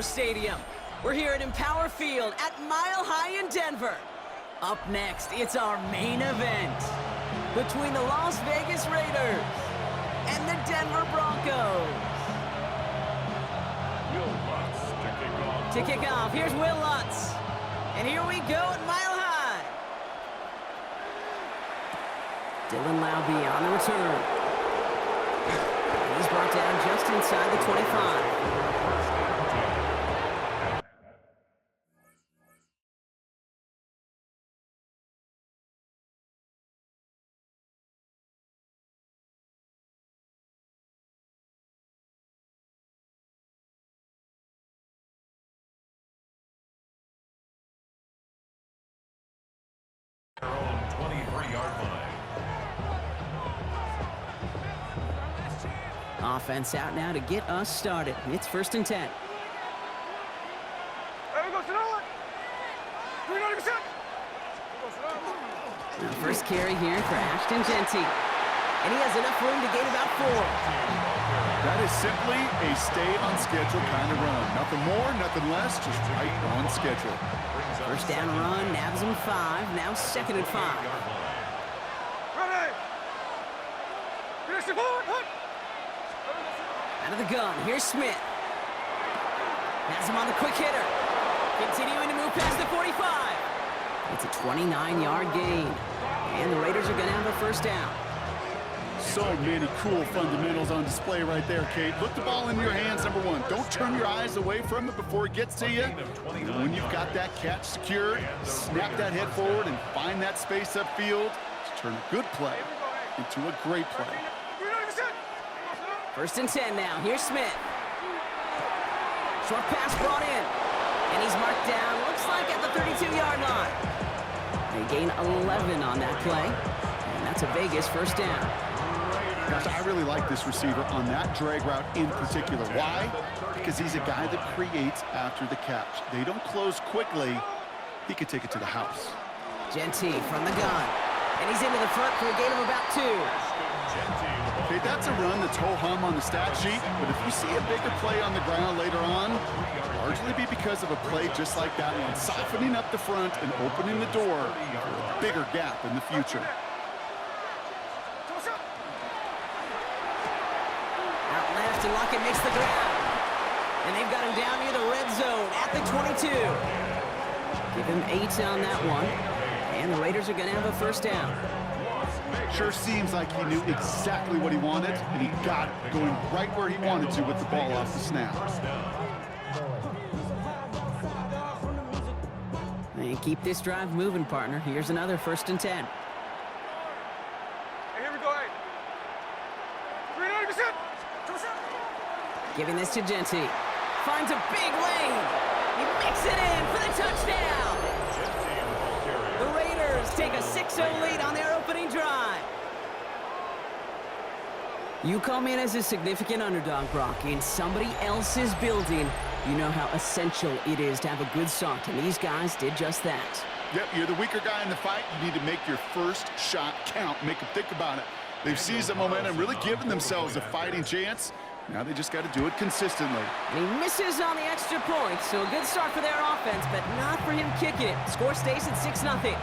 Stadium. We're here at Empower Field at Mile High in Denver. Up next, it's our main event between the Las Vegas Raiders and the Denver Broncos. Will Lutz to kick off. Here's Will Lutz. And here we go at Mile High. Dylan Laube on the return. He's brought down just inside the 25. their own 23-yard line. Offense out now to get us started. It's 1st and 10. The first carry here for Ashton Jeanty. And he has enough room to gain about 4. That is simply a stay-on-schedule kind of run. Nothing more, nothing less, just right on schedule. First down run, nabs him 5, now 2nd and 5. Out of the gun, here's Smith. Has him on the quick hitter. Continuing to move past the 45. It's a 29-yard gain. And the Raiders are going to have a first down. So many cool fundamentals on display right there, Kate. Look the ball in your hands, number 1. Don't turn your eyes away from it before it gets to you. And when you've got that catch secured, snap that head forward and find that space upfield to turn a good play into a great play. 1st and 10 now. Here's Smith. Short pass brought in. And he's marked down, looks like at the 32-yard line. They gain 11 on that play. And that's a Vegas first down. Gosh, I really like this receiver on that drag route in particular. Why? Because he's a guy that creates after the catch. They don't close quickly. He could take it to the house. Jeanty from the gun. And he's into the front for a gain of about 2. Okay, that's a run that's ho-hum on the stat sheet, but if you see a bigger play on the ground later on, it'll largely be because of a play just like that one, softening up the front and opening the door for a bigger gap in the future. Out left, and Lockett makes the ground. And they've got him down near the red zone at the 22. Give him 8 on that one. And the Raiders are going to have a first down. Sure seems like he knew exactly what he wanted, and he got it, going right where he wanted to with the ball off the snap. And keep this drive moving, partner. Here's another 1st and 10. Hey, here we go, hey. 390%. Giving this to Jeanty. Finds a big lane. He makes it in for the touchdown. The Raiders take a 6-0 lead on their opening drive. You come in as a significant underdog, Brock, in somebody else's building. You know how essential it is to have a good start, and these guys did just that. Yep, you're the weaker guy in the fight. You need to make your first shot count. Make them think about it. They've seized the momentum, really given themselves a fighting chance. Now they just got to do it consistently. And he misses on the extra point, so a good start for their offense, but not for him kicking it. Score stays at 6-0.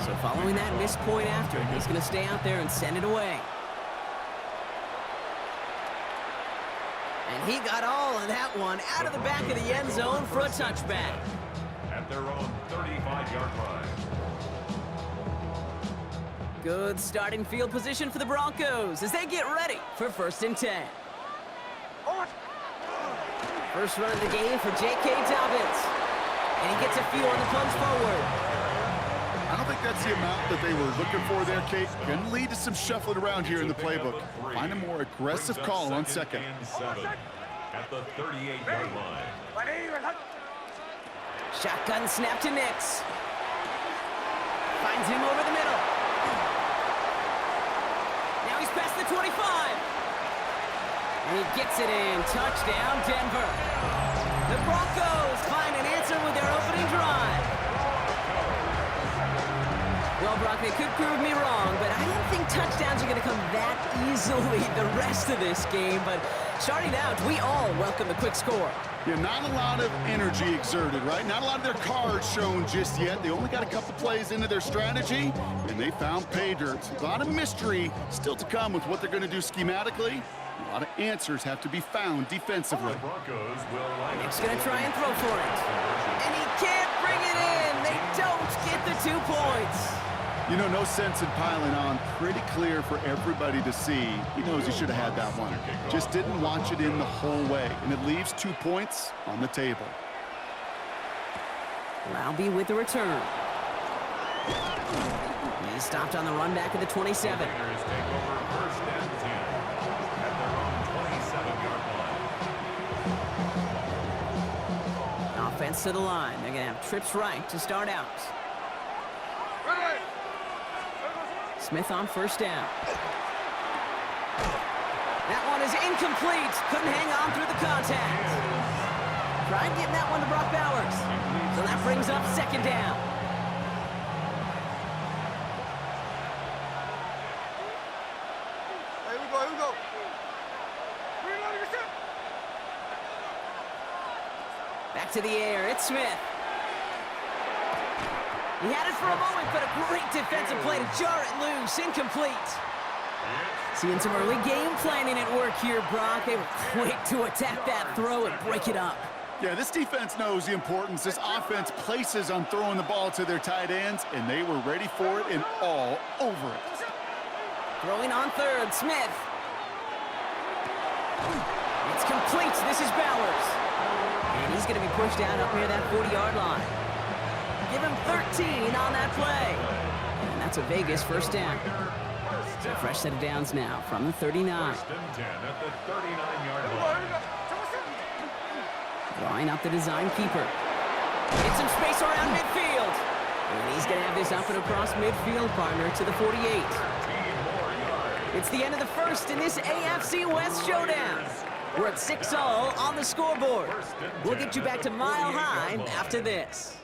So following that missed point after, he's going to stay out there and send it away. And he got all of that one out of the back of the end zone for a touchback. At their own 35-yard line. Good starting field position for the Broncos as they get ready for 1st and 10. First run of the game for J.K. Dobbins. And he gets a few on the punch forward. I don't think that's the amount that they were looking for there, Kate. Going to lead to some shuffling around here in the playbook. Find a more aggressive call on 2nd. At the 38-yard line. Shotgun snap to Nix. Finds him over the middle. Now he's past the 25. And he gets it in. Touchdown, Denver. The Broncos find an answer with their opening drive. Well, Well, Brock, they could prove me wrong, but I don't think touchdowns are going to come that easily the rest of this game. But starting out, we all welcome the quick score. Yeah, not a lot of energy exerted, right? Not a lot of their cards shown just yet. They only got a couple plays into their strategy, and they found pay dirt. A lot of mystery still to come with what they're going to do schematically. A lot of answers have to be found defensively. Nick's going to try and throw for it. And he can't bring it in. They don't get the 2 points. You know, no sense in piling on. Pretty clear for everybody to see. He knows he should have had that one. Just didn't watch it in the whole way. And it leaves 2 points on the table. Laube with the return. He stopped on the run back at the 27. Offense to the line. They're going to have trips right to start out. Smith on first down. That one is incomplete. Couldn't hang on through the contact. Tried getting that one to Brock Bowers. So that brings up second down. Here we go. Back to the air. It's Smith. He had it for a moment, but a great defensive play to jar it loose. Incomplete. Seeing some early game planning at work here, Brock. They were quick to attack that throw and break it up. Yeah, this defense knows the importance this offense places on throwing the ball to their tight ends, and they were ready for it and all over it. Throwing on third, Smith. It's complete. This is Bowers. And he's going to be pushed down up near that 40-yard line. Give him 13 on that play. And that's a Vegas first down. So a fresh set of downs now from the 39. First and 10 at the 39-yard line. Drawing up the design keeper. Get some space around midfield. And he's going to have this up and across midfield, partner, to the 48. It's the end of the first in this AFC West showdown. We're at 6-all on the scoreboard. We'll get you back to Mile High after this.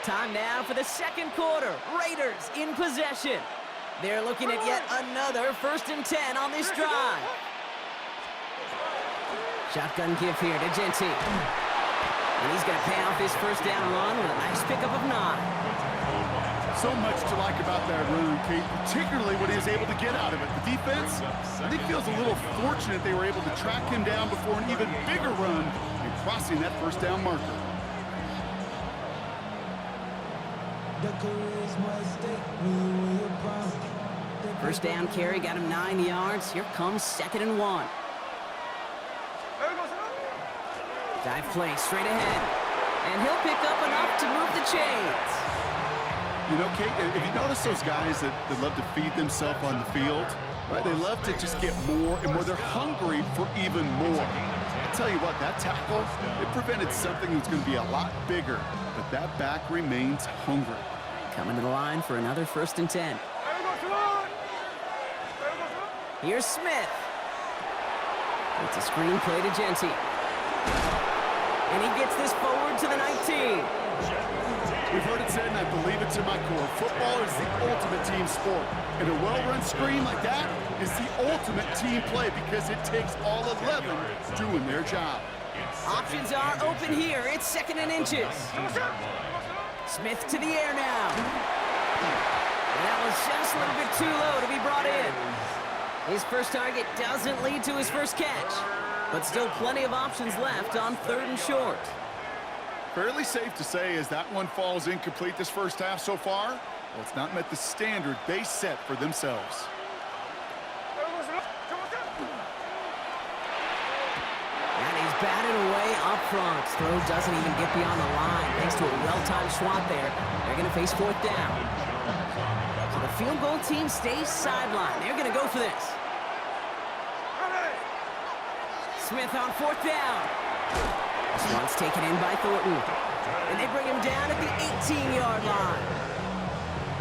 Time now for the second quarter. Raiders in possession. They're looking at yet another first and 10 on this drive. Shotgun give here to Genty. And he's going to pay off his first down run with a nice pickup of 9. So much to like about that run, Kate, particularly what he was able to get out of it. The defense, I think, feels a little fortunate they were able to track him down before an even bigger run and crossing that first down marker. First down carry got him 9 yards. Here comes 2nd and 1. Dive play straight ahead. And he'll pick up enough to move the chains. You know, Kate, if you notice those guys that love to feed themselves on the field, right? They love to just get more and more. They're hungry for even more. I'll tell you what, that tackle, it prevented something that's going to be a lot bigger, but that back remains hungry. Coming to the line for another first and 10. Here's Smith. It's a screen play to Genty. And he gets this forward to the 19. We've heard it said, and I believe it to my core, football is the ultimate team sport. And a well-run screen like that is the ultimate team play because it takes all 11 doing their job. Options are open here. It's 2nd and inches. Smith to the air now. And that was just a little bit too low to be brought in. His first target doesn't lead to his first catch, but still plenty of options left on 3rd and short. Fairly safe to say as that one falls incomplete this first half so far, well, it's not met the standard they set for themselves. And he's batted away up front. Throw doesn't even get beyond the line. Thanks to a well-timed swat there, they're going to face 4th down. So the field goal team stays sidelined. They're going to go for this. Smith on 4th down. This one's taken in by Thornton. And they bring him down at the 18-yard line.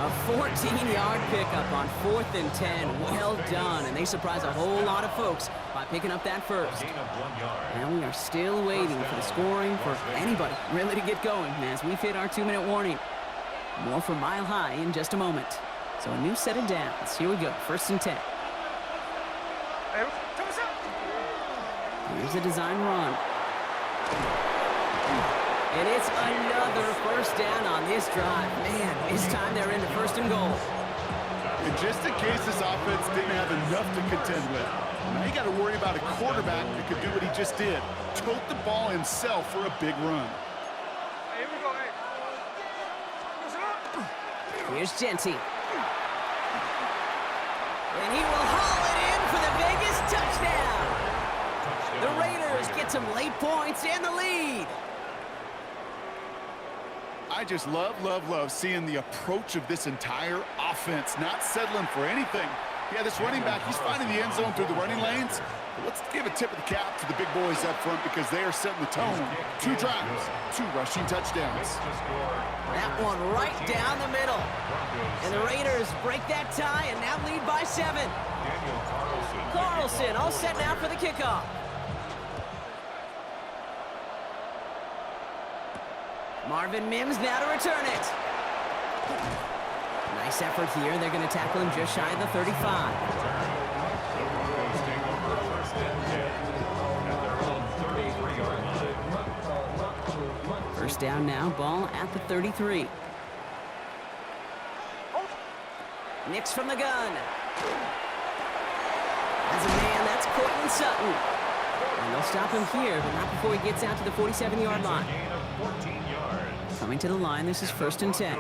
A 14-yard pickup on 4th and 10. Well done, and they surprise a whole lot of folks by picking up that first. Now we are still waiting for the scoring for anybody really to get going as we've hit our 2-minute warning. More from Mile High in just a moment. So a new set of downs. Here we go, 1st and 10. Here's a design run. And it's another first down on this drive. Man, this time they're into 1st and goal. And just in case this offense didn't have enough to contend with, now you got to worry about a quarterback that could do what he just did. Tote the ball himself for a big run. Here's Genty. And he will haul it in for the Vegas touchdown. The Raiders get some late points and the lead. I just love seeing the approach of this entire offense, not settling for anything. Yeah, this running back, he's finding the end zone through the running lanes. But let's give a tip of the cap to the big boys up front because they are setting the tone. 2 drives, 2 rushing touchdowns. That one right down the middle. And the Raiders break that tie and now lead by 7. Carlson all set now for the kickoff. Marvin Mims now to return it. Nice effort here. They're going to tackle him just shy of the 35. First down now, ball at the 33. Nix from the gun. As a man, that's Cortland Sutton. And they'll stop him here, but not before he gets out to the 47-yard line. Coming to the line, this is 1st and 10.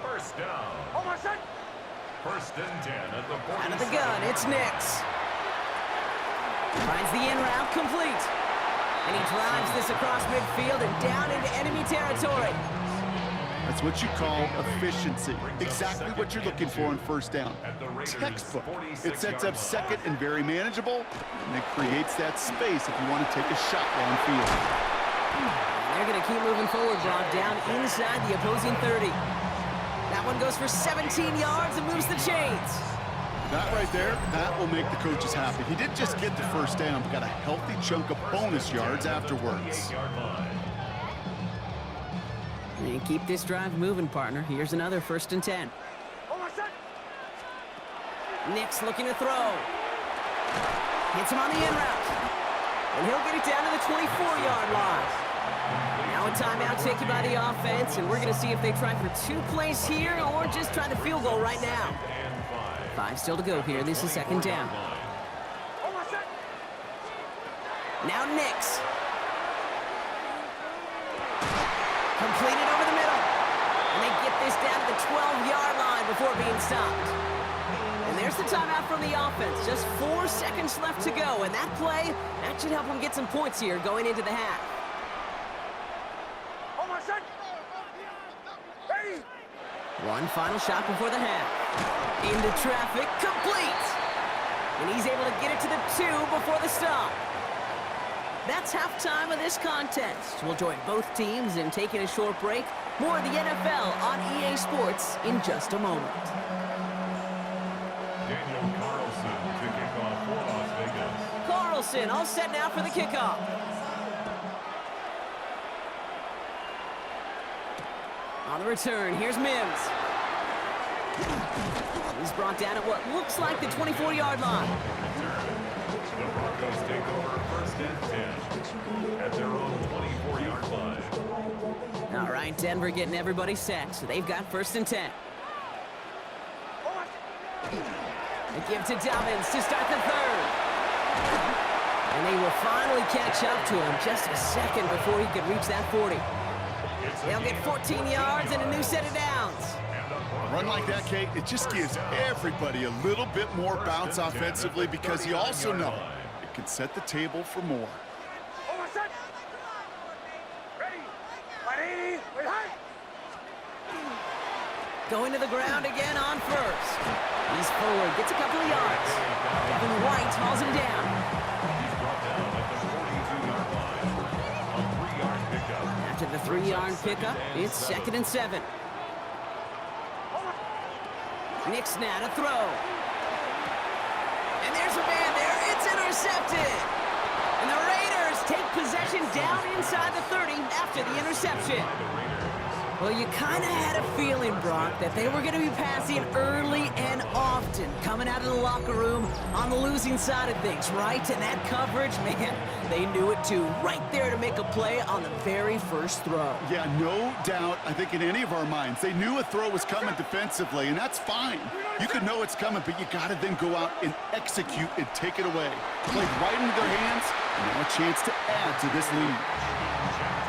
First down. 1st and 10 at the 47. Out of the gun, it's Nix. Finds the in route complete. And he drives this across midfield and down into enemy territory. That's what you call efficiency. Exactly what you're looking for in 1st down. Textbook. It sets up 2nd and very manageable, and it creates that space if you want to take a shot downfield. They're going to keep moving forward, Brock, down inside the opposing 30. That one goes for 17 yards and moves the chains. That right there, that will make the coaches happy. He didn't just get the 1st down, but got a healthy chunk of bonus yards afterwards. And keep this drive moving, partner. Here's another 1st and 10. Nix looking to throw. Hits him on the in route. And he'll get it down to the 24-yard line. Now a timeout taken by the offense, and we're going to see if they try for 2 plays here or just try the field goal right now. 5 still to go here. This is 2nd down. Now Nix. Completed over the middle. And they get this down to the 12-yard line before being stopped. And there's the timeout from the offense. Just 4 seconds left to go. And that play, that should help them get some points here going into the half. One final shot before the half. Into traffic, complete. And he's able to get it to the 2 before the stop. That's halftime of this contest. We'll join both teams in taking a short break. More of the NFL on EA Sports in just a moment. Daniel Carlson to kick off for Las Vegas. Carlson all set now for the kickoff. On the return, here's Mims. He's brought down at what looks like the 24-yard line. The Broncos take over 1st and 10 at their own 24-yard line. All right, Denver getting everybody set, so they've got 1st and 10. They give to Dobbins to start the 3rd. And they will finally catch up to him just a second before he could reach that 40. They'll get 14 yards and a new set of downs. A run like that, Kate, it just gives everybody a little bit more bounce offensively because you also know it can set the table for more. Going to the ground again on 1st. He's forward, gets a couple of yards. Devin White hauls him down. He's brought down at the 42-yard line. A 3-yard pickup. After the 3-yard pickup, it's 2nd and 7. Nix now to throw. And there's a man there. It's intercepted. And the Raiders take possession down inside the 30 after the interception. Well, you kind of had a feeling, Brock, that they were going to be passing early and often, coming out of the locker room on the losing side of things, right? And that coverage, man, they knew it too. Right there to make a play on the very first throw. Yeah, no doubt, I think in any of our minds, they knew a throw was coming defensively, and that's fine. You could know it's coming, but you got to then go out and execute and take it away. Played right into their hands, and now a chance to add to this lead.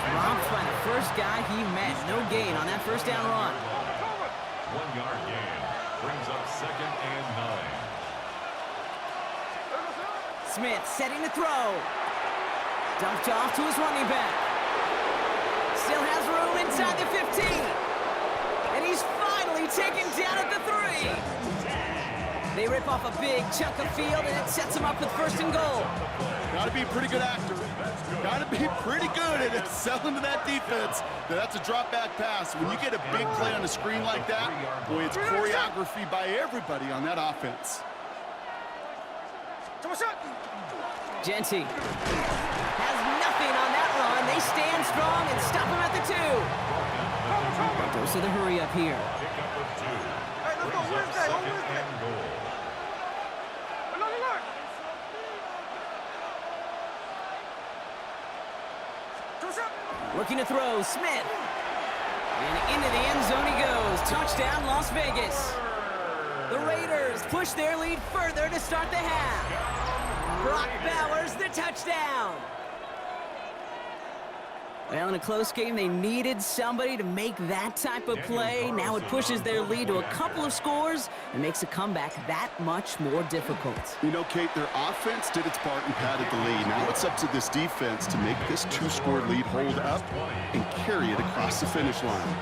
Romp's by the first guy he met. No gain on that first down run. 1 yard gain brings up 2nd and 9. Smith setting to throw. Dumped off to his running back. Still has room inside the 15. And he's finally taken down at the 3. They rip off a big chunk of field, and it sets him up with 1st and goal. Got to be a pretty good actor. Got to be pretty good at selling to that defense. That's a drop-back pass. When you get a big play on the screen like that, boy, it's choreography by everybody on that offense. Genty has nothing on that run. They stand strong and stop him at the 2. Goes to the hurry up here. Pick up of 2. Brings up 2nd and goal. Looking to throw, Smith. And into the end zone he goes. Touchdown, Las Vegas. The Raiders push their lead further to start the half. Brock Bowers, the touchdown. Well, in a close game, they needed somebody to make that type of play. Now it pushes their lead to a couple of scores and makes a comeback that much more difficult. You know, Kate, their offense did its part and padded the lead. Now it's up to this defense to make this 2-score lead hold up and carry it across the finish line.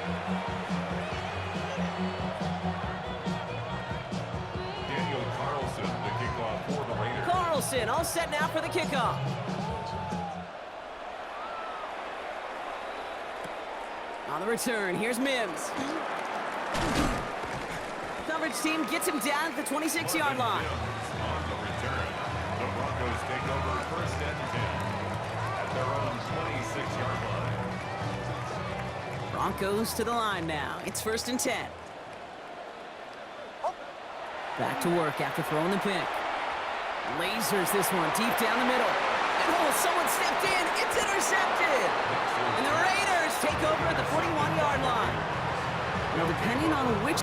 Daniel Carlson, the kickoff for the Raiders. Carlson all set now for the kickoff. On the return, here's Mims. Coverage team gets him down at the 26-yard line. On the return, the Broncos take over 1st and 10 at their own 26-yard line. Broncos to the line now. It's 1st and 10. Back to work after throwing the pick. Lasers this one deep down the middle. And oh, someone stepped in. It's intercepted. And the Raiders take over at the 41-yard line. Now, depending on which